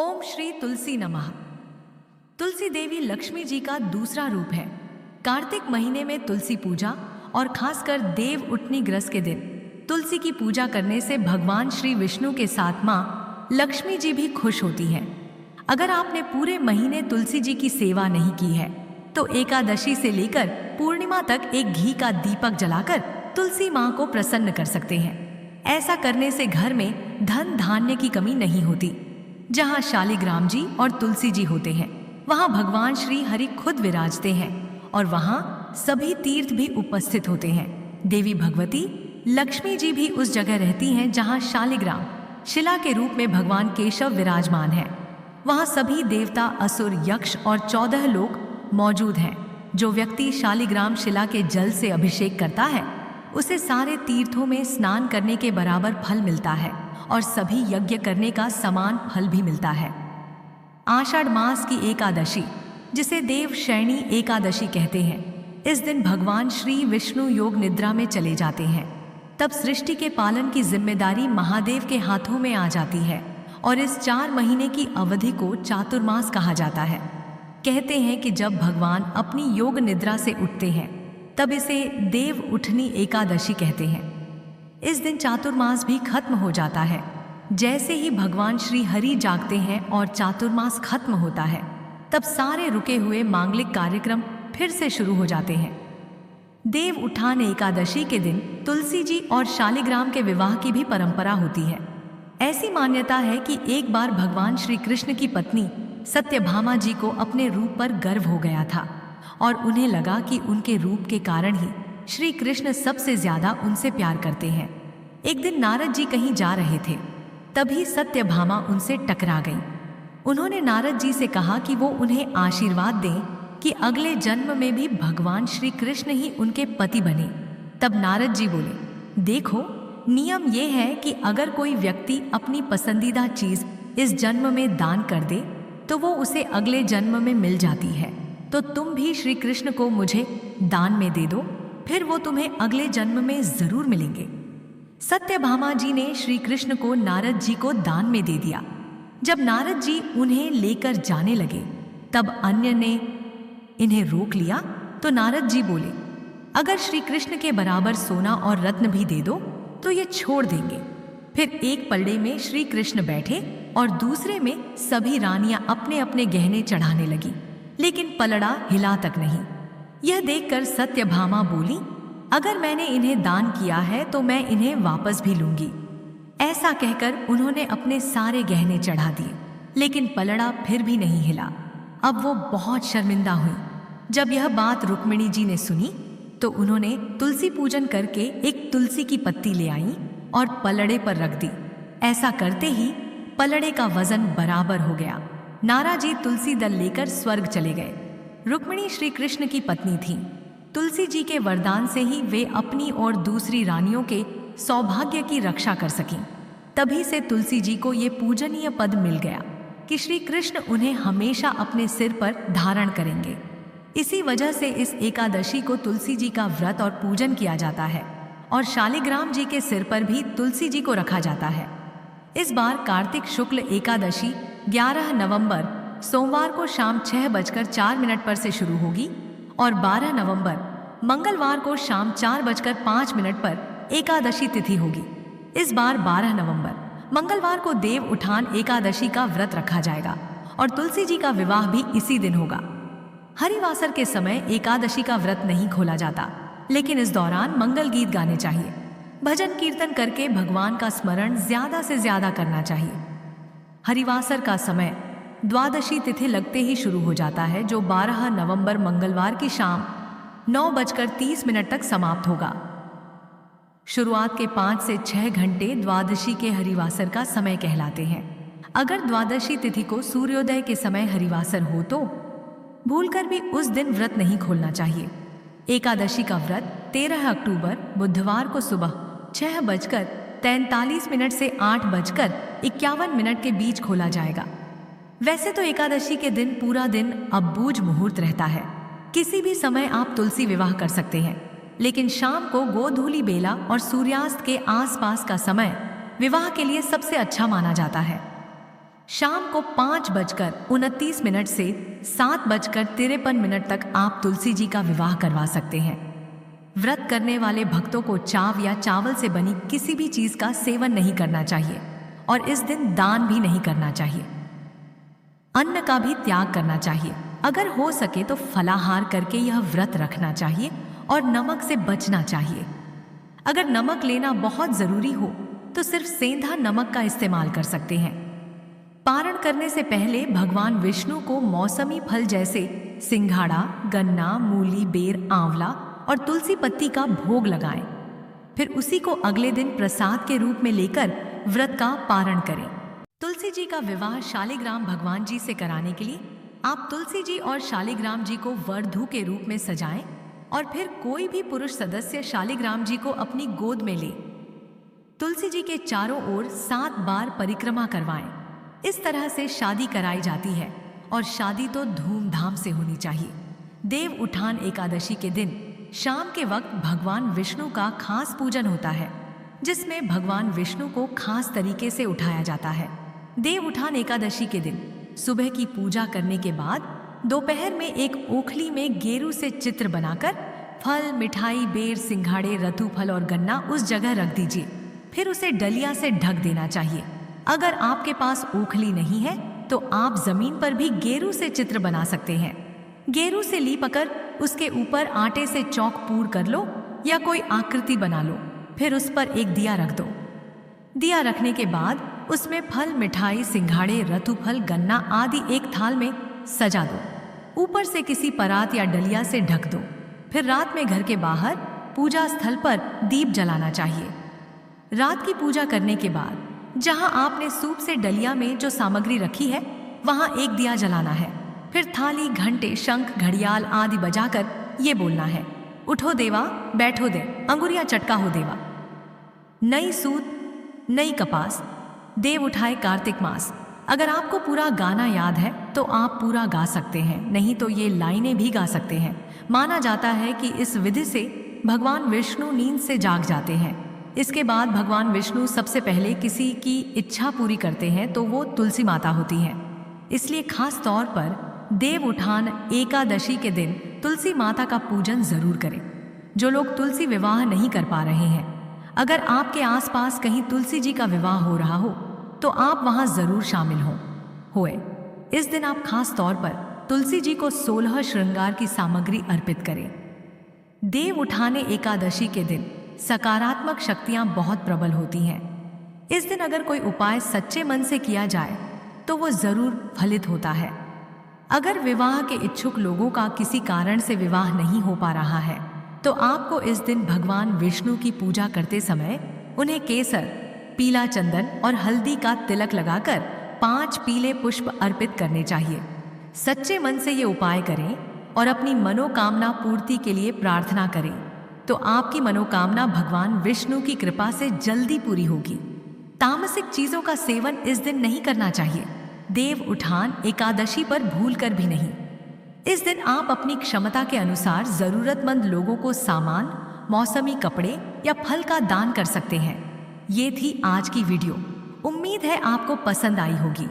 ओम श्री तुलसी नमः। तुलसी देवी लक्ष्मी जी का दूसरा रूप है। कार्तिक महीने में तुलसी पूजा और खासकर देव उठनी ग्रस के दिन तुलसी की पूजा करने से भगवान श्री विष्णु के साथ माँ लक्ष्मी जी भी खुश होती हैं। अगर आपने पूरे महीने तुलसी जी की सेवा नहीं की है तो एकादशी से लेकर पूर्णिमा तक एक घी का दीपक जलाकर तुलसी माँ को प्रसन्न कर सकते हैं। ऐसा करने से घर में धन धान्य की कमी नहीं होती। जहाँ शालिग्राम जी और तुलसी जी होते हैं वहाँ भगवान श्री हरि खुद विराजते हैं और वहाँ सभी तीर्थ भी उपस्थित होते हैं। देवी भगवती लक्ष्मी जी भी उस जगह रहती हैं जहाँ शालिग्राम शिला के रूप में भगवान केशव विराजमान है। वहाँ सभी देवता, असुर, यक्ष और 14 लोग मौजूद हैं। जो व्यक्ति शालिग्राम शिला के जल से अभिषेक करता है उसे सारे तीर्थों में स्नान करने के बराबर फल मिलता है और सभी यज्ञ करने का समान फल भी मिलता है। आषाढ़ मास की एकादशी, जिसे देव शयनी एकादशी कहते हैं, इस दिन भगवान श्री विष्णु योग निद्रा में चले जाते हैं। तब सृष्टि के पालन की जिम्मेदारी महादेव के हाथों में आ जाती है और इस 4 महीने की अवधि को चातुर्मास कहा जाता है। कहते हैं कि जब भगवान अपनी योग निद्रा से उठते हैं तब इसे देव उठनी एकादशी कहते हैं। इस दिन चातुर्मास भी खत्म हो जाता है। जैसे ही भगवान श्री हरि जागते हैं और चातुर्मास खत्म होता है तब सारे रुके हुए मांगलिक कार्यक्रम फिर से शुरू हो जाते हैं। देव उठान एकादशी के दिन तुलसी जी और शालिग्राम के विवाह की भी परंपरा होती है। ऐसी मान्यता है कि एक बार भगवान श्री कृष्ण की पत्नी सत्यभामा जी को अपने रूप पर गर्व हो गया था और उन्हें लगा कि उनके रूप के कारण ही श्री कृष्ण सबसे ज्यादा उनसे प्यार करते हैं। एक दिन नारद जी कहीं जा रहे थे, तभी सत्यभामा उनसे टकरा गई। उन्होंने नारद जी से कहा कि वो उन्हें आशीर्वाद दें कि अगले जन्म में भी भगवान श्री कृष्ण ही उनके पति बने। तब नारद जी बोले, देखो, नियम ये है कि अगर कोई व्यक्ति अपनी पसंदीदा चीज इस जन्म में दान कर दे तो वो उसे अगले जन्म में मिल जाती है। तो तुम भी श्री कृष्ण को मुझे दान में दे दो, फिर वो तुम्हें अगले जन्म में जरूर मिलेंगे। सत्यभामा जी ने श्री कृष्ण को नारद जी को दान में दे दिया। जब नारद जी उन्हें लेकर जाने लगे तब अन्य ने इन्हें रोक लिया तो नारद जी बोले, अगर श्री कृष्ण के बराबर सोना और रत्न भी दे दो तो ये छोड़ देंगे। फिर एक पलड़े में श्री कृष्ण बैठे और दूसरे में सभी रानियां अपने अपने गहने चढ़ाने लगी, लेकिन पलड़ा हिला तक नहीं। यह देखकर सत्यभामा बोली, अगर मैंने इन्हें दान किया है तो मैं इन्हें वापस भी लूंगी। ऐसा कहकर उन्होंने अपने सारे गहने चढ़ा दिए, लेकिन पलड़ा फिर भी नहीं हिला। अब वो बहुत शर्मिंदा हुई। जब यह बात रुक्मिणी जी ने सुनी तो उन्होंने तुलसी पूजन करके एक तुलसी की पत्ती ले आई और पलड़े पर रख दी। ऐसा करते ही पलड़े का वजन बराबर हो गया। नारद जी तुलसी दल लेकर स्वर्ग चले गए। रुक्मिणी श्री कृष्ण की पत्नी थी। तुलसी जी के वरदान से ही वे अपनी और दूसरी रानियों के सौभाग्य की रक्षा कर सकीं। तभी से तुलसी जी को ये पूजनीय पद मिल गया कि श्री कृष्ण उन्हें हमेशा अपने सिर पर धारण करेंगे। इसी वजह से इस एकादशी को तुलसी जी का व्रत और पूजन किया जाता है और शालिग्राम जी के सिर पर भी तुलसी जी को रखा जाता है। इस बार कार्तिक शुक्ल एकादशी 11 नवंबर सोमवार को शाम 6:04 पर से शुरू होगी और 12 नवंबर मंगलवार को शाम 4:05 पर एकादशी तिथि होगी। इस बार 12 नवंबर मंगलवार को देव उठान एकादशी का व्रत रखा जाएगा और तुलसी जी का विवाह भी इसी दिन होगा। हरिवासर के समय एकादशी का व्रत नहीं खोला जाता, लेकिन इस दौरान मंगल गीत गाने चाहिए। भजन कीर्तन करके भगवान का स्मरण ज्यादा से ज्यादा करना चाहिए। हरिवासर का समय द्वादशी तिथि लगते ही शुरू हो जाता है, जो 12 नवंबर मंगलवार की शाम 9:30 तक समाप्त होगा। शुरुआत के 5 से 6 घंटे द्वादशी के हरिवासर का समय कहलाते हैं। अगर द्वादशी तिथि को सूर्योदय के समय हरिवासर हो तो भूलकर भी उस दिन व्रत नहीं खोलना चाहिए। एकादशी का व्रत 13 अक्टूबर बुधवार को सुबह 6:43 से 8:51 के बीच खोला जाएगा। वैसे तो एकादशी के दिन पूरा दिन अबूझ मुहूर्त रहता है। किसी भी समय आप तुलसी विवाह कर सकते हैं, लेकिन शाम को गोधूली बेला और सूर्यास्त के आसपास का समय विवाह के लिए सबसे अच्छा माना जाता है। शाम को 5:29 से 7:53 तक आप तुलसी जी का विवाह करवा सकते हैं। व्रत करने वाले भक्तों को चाव या चावल से बनी किसी भी चीज का सेवन नहीं करना चाहिए और इस दिन दान भी नहीं करना चाहिए। अन्न का भी त्याग करना चाहिए। अगर हो सके तो फलाहार करके यह व्रत रखना चाहिए और नमक से बचना चाहिए। अगर नमक लेना बहुत जरूरी हो तो सिर्फ सेंधा नमक का इस्तेमाल कर सकते हैं। पारण करने से पहले भगवान विष्णु को मौसमी फल जैसे सिंघाड़ा, गन्ना, मूली, बेर, आंवला और तुलसी पत्ती का भोग लगाएं। फिर उसी को अगले दिन प्रसाद के रूप में लेकर व्रत का पारण करें। तुलसी जी का विवाह शालिग्राम भगवान जी से कराने के लिए आप तुलसी जी और शालिग्राम जी को वरधू के रूप में सजाएं और फिर कोई भी पुरुष सदस्य शालिग्राम जी को अपनी गोद में ले। तुलसी जी के चारों ओर 7 बार परिक्रमा करवाएं। इस तरह से शादी कराई जाती है और शादी तो धूमधाम से होनी चाहिए। देव उठान एकादशी के दिन शाम के वक्त भगवान विष्णु का खास पूजन होता है, जिसमें भगवान विष्णु को खास तरीके से उठाया जाता है। देव उठान एकादशी के दिन सुबह की पूजा करने के बाद दोपहर में एक ओखली में गेरू से चित्र बनाकर फल, मिठाई, बेर, सिंघाड़े, रतु फल और गन्ना उस जगह रख दीजिए। फिर उसे डलिया से ढक देना चाहिए। अगर आपके पास ओखली नहीं है तो आप जमीन पर भी गेरू से चित्र बना सकते हैं। गेरू से लीपकर उसके ऊपर आटे से चौक पूर कर लो या कोई आकृति बना लो। फिर उस पर एक दिया रख दो। दिया रखने के बाद उसमें फल, मिठाई, सिंघाड़े, रतु फल, गन्ना आदि एक थाल में सजा दो। ऊपर से किसी परात या डलिया से ढक दो। फिर रात में घर के बाहर पूजा स्थल पर दीप जलाना चाहिए। रात की पूजा करने के बाद जहां आपने सूप से डलिया में जो सामग्री रखी है वहां एक दिया जलाना है। फिर थाली, घंटे, शंख, घड़ियाल आदि बजाकर ये बोलना है, उठो देवा, बैठो दे, अंगुरिया चटका हो देवा। नई सूत, नई कपास, देव उठाए कार्तिक मास। अगर आपको पूरा गाना याद है तो आप पूरा गा सकते हैं, नहीं तो ये लाइनें भी गा सकते हैं। माना जाता है कि इस विधि से भगवान विष्णु नींद से जाग जाते हैं। इसके बाद भगवान विष्णु सबसे पहले किसी की इच्छा पूरी करते हैं तो वो तुलसी माता होती हैं। इसलिए खास तौर पर देव उठान एकादशी के दिन तुलसी माता का पूजन जरूर करें। जो लोग तुलसी विवाह नहीं कर पा रहे हैं, अगर आपके आसपास कहीं तुलसी जी का विवाह हो रहा हो तो आप वहां जरूर शामिल होए। इस दिन आप खास तौर पर तुलसी जी को 16 श्रृंगार की सामग्री अर्पित करें। देव उठाने एकादशी के दिन सकारात्मक शक्तियां बहुत प्रबल होती हैं। इस दिन अगर कोई उपाय सच्चे मन से किया जाए तो वो जरूर फलित होता है। अगर विवाह के इच्छुक लोगों का किसी कारण से विवाह नहीं हो पा रहा है तो आपको इस दिन भगवान विष्णु की पूजा करते समय उन्हें केसर, पीला चंदन और हल्दी का तिलक लगाकर 5 पीले पुष्प अर्पित करने चाहिए। सच्चे मन से ये उपाय करें और अपनी मनोकामना पूर्ति के लिए प्रार्थना करें तो आपकी मनोकामना भगवान विष्णु की कृपा से जल्दी पूरी होगी। तामसिक चीजों का सेवन इस दिन नहीं करना चाहिए। देव उठान एकादशी पर भूलकर भी नहीं। इस दिन आप अपनी क्षमता के अनुसार जरूरतमंद लोगों को सामान, मौसमी कपड़े या फल का दान कर सकते हैं। ये थी आज की वीडियो। उम्मीद है आपको पसंद आई होगी।